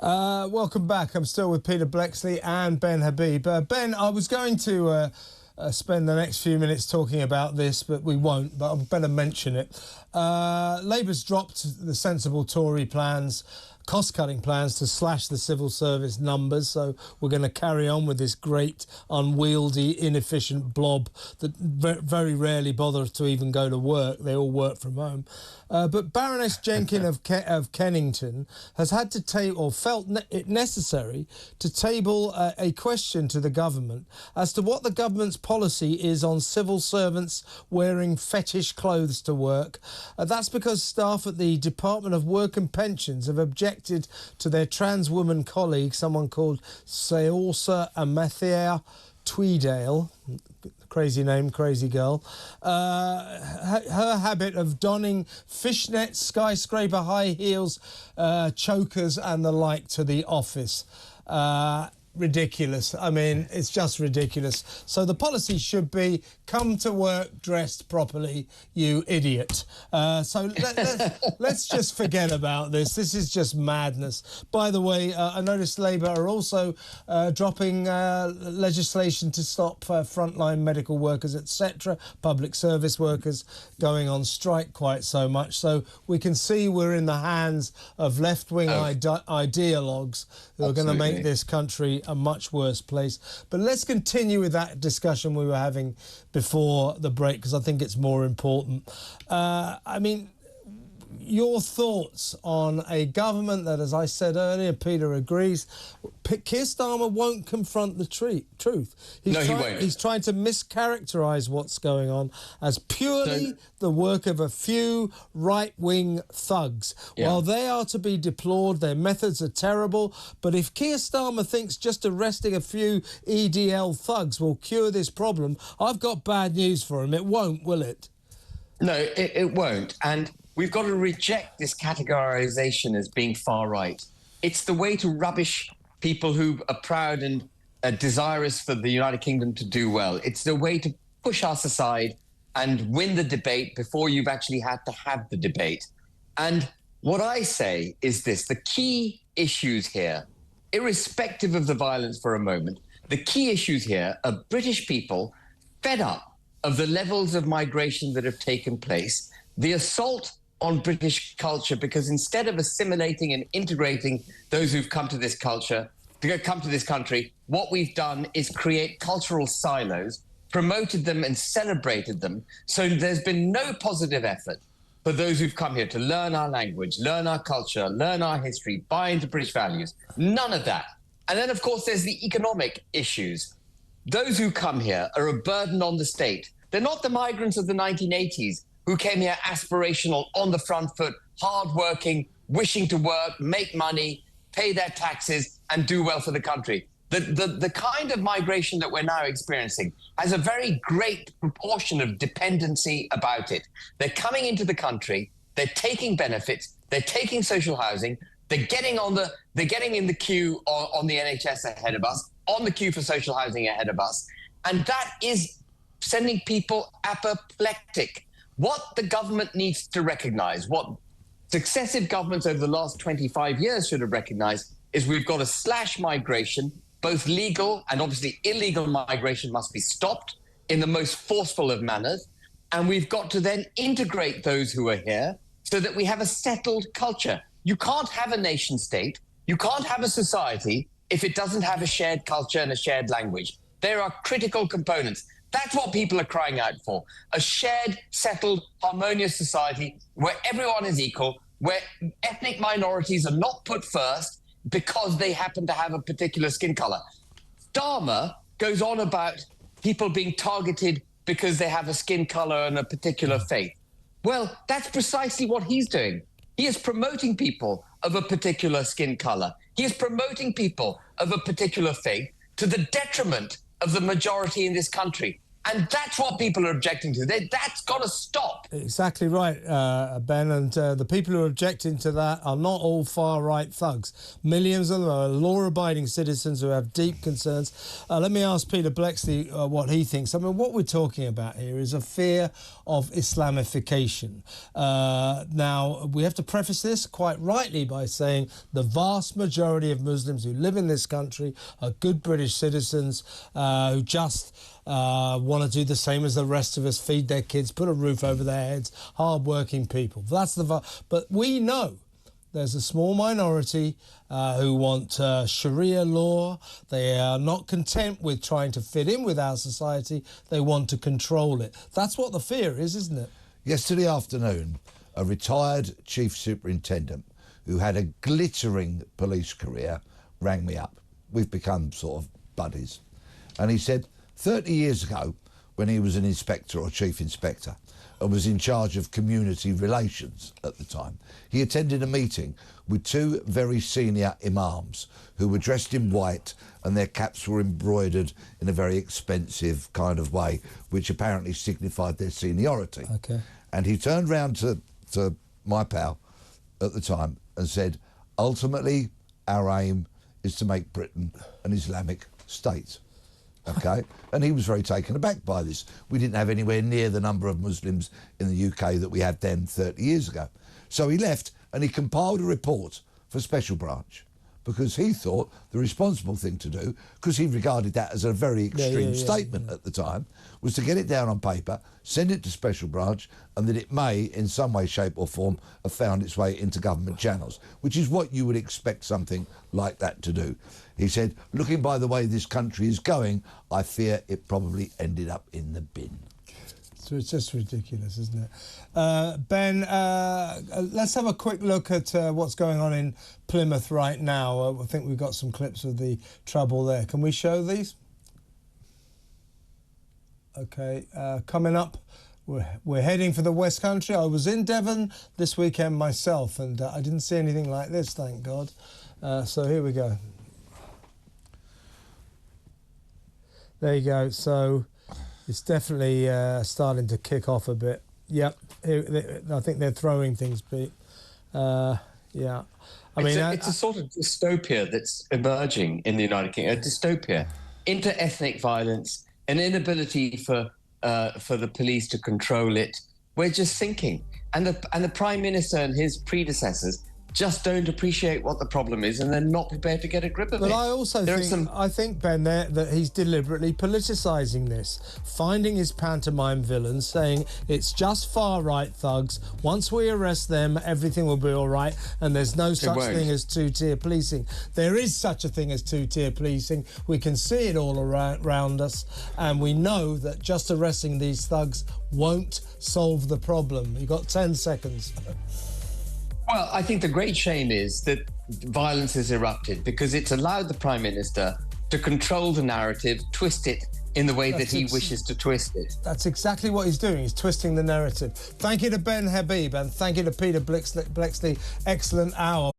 Welcome back. I'm still with Peter Blexley and Ben Habib. Ben, I was going to spend the next few minutes talking about this, but we won't, but I better mention it. Labour's dropped the sensible Tory plans, cost-cutting plans to slash the civil service numbers, so we're going to carry on with this great, unwieldy, inefficient blob that very rarely bother to even go to work. They all work from home. But Baroness Jenkin of Kennington has had to or felt it necessary to table a question to the government as to what the government's policy is on civil servants wearing fetish clothes to work. That's because staff at the Department of Work and Pensions have objected to their trans woman colleague, someone called Seorsa Amathea Tweedale, crazy name, crazy girl, her habit of donning fishnets, skyscraper high heels, chokers and the like to the office. Ridiculous. I mean, it's just ridiculous. So the policy should be come to work dressed properly, you idiot. Let's just forget about this. This is just madness. By the way, I noticed Labour are also dropping legislation to stop frontline medical workers, etc., public service workers going on strike quite so much. So we can see we're in the hands of left-wing ideologues who are going to make this country a much worse place. But let's continue with that discussion we were having before the break, because I think it's more important. I mean, your thoughts on a government that, as I said earlier, Peter agrees, Keir Starmer won't confront the truth. He won't. He's trying to mischaracterise what's going on as purely the work of a few right-wing thugs. Yeah. While they are to be deplored, their methods are terrible, but if Keir Starmer thinks just arresting a few EDL thugs will cure this problem, I've got bad news for him. It won't, will it? No, it won't. And we've got to reject this categorization as being far right. It's the way to rubbish people who are proud and desirous for the United Kingdom to do well. It's the way to push us aside and win the debate before you've actually had to have the debate. And what I say is this: the key issues here, irrespective of the violence for a moment, the key issues here are British people fed up of the levels of migration that have taken place, the assault on British culture, because instead of assimilating and integrating those who've come to this country, what we've done is create cultural silos, promoted them and celebrated them. So there's been no positive effort for those who've come here to learn our language, learn our culture, learn our history, buy into British values. None of that. And then, of course, there's the economic issues. Those who come here are a burden on the state. They're not the migrants of the 1980s who came here aspirational, on the front foot, hardworking, wishing to work, make money, pay their taxes, and do well for the country. The kind of migration that we're now experiencing has a very great proportion of dependency about it. They're coming into the country, they're taking benefits, they're taking social housing, they're getting in the queue on the NHS ahead of us, on the queue for social housing ahead of us, and that is sending people apoplectic. What the government needs to recognise, what successive governments over the last 25 years should have recognised, is we've got to slash migration. Both legal and obviously illegal migration must be stopped in the most forceful of manners. And we've got to then integrate those who are here so that we have a settled culture. You can't have a nation state, you can't have a society if it doesn't have a shared culture and a shared language. There are critical components. That's what people are crying out for. A shared, settled, harmonious society where everyone is equal, where ethnic minorities are not put first because they happen to have a particular skin colour. Starmer goes on about people being targeted because they have a skin colour and a particular faith. Well, that's precisely what he's doing. He is promoting people of a particular skin colour. He is promoting people of a particular faith to the detriment of the majority in this country. And that's what people are objecting to. That's got to stop. Exactly right, Ben. And the people who are objecting to that are not all far-right thugs. Millions of them are law-abiding citizens who have deep concerns. Let me ask Peter Blexley what he thinks. I mean, what we're talking about here is a fear of Islamification. Now, we have to preface this quite rightly by saying the vast majority of Muslims who live in this country are good British citizens who just want to do the same as the rest of us, feed their kids, put a roof over their heads, hard-working people. That's but we know there's a small minority who want Sharia law. They are not content with trying to fit in with our society. They want to control it. That's what the fear is, isn't it? Yesterday afternoon, a retired chief superintendent who had a glittering police career rang me up. We've become sort of buddies. And he said, 30 years ago, when he was an inspector or chief inspector and was in charge of community relations at the time, he attended a meeting with two very senior imams who were dressed in white and their caps were embroidered in a very expensive kind of way, which apparently signified their seniority. Okay. And he turned round to my pal at the time and said, ultimately, our aim is to make Britain an Islamic state. OK? And he was very taken aback by this. We didn't have anywhere near the number of Muslims in the UK that we had then 30 years ago. So he left and he compiled a report for Special Branch because he thought the responsible thing to do, because he regarded that as a very extreme statement at the time, was to get it down on paper, send it to Special Branch, and that it may, in some way, shape or form, have found its way into government channels, which is what you would expect something like that to do. He said, looking by the way this country is going, I fear it probably ended up in the bin. So it's just ridiculous, isn't it? Ben, let's have a quick look at what's going on in Plymouth right now. I think we've got some clips of the trouble there. Can we show these? OK, coming up, we're heading for the West Country. I was in Devon this weekend myself, and I didn't see anything like this, thank God. So here we go. There you go. So it's definitely starting to kick off a bit. Yep, I think they're throwing things, Pete. Yeah. I mean, it's a sort of dystopia that's emerging in the United Kingdom. A dystopia, inter-ethnic violence, an inability for the police to control it. We're just sinking, and the Prime Minister and his predecessors just don't appreciate what the problem is, and they're not prepared to get a grip of it. But I also think, Ben, that he's deliberately politicising this, finding his pantomime villains, saying it's just far-right thugs. Once we arrest them, everything will be all right, and there's no such thing as two-tier policing. There is such a thing as two-tier policing. We can see it all around us, and we know that just arresting these thugs won't solve the problem. You've got 10 seconds. Well, I think the great shame is that violence has erupted because it's allowed the Prime Minister to control the narrative, twist it in the way that he wishes to twist it. That's exactly what he's doing. He's twisting the narrative. Thank you to Ben Habib and thank you to Peter Blexley. Excellent hour.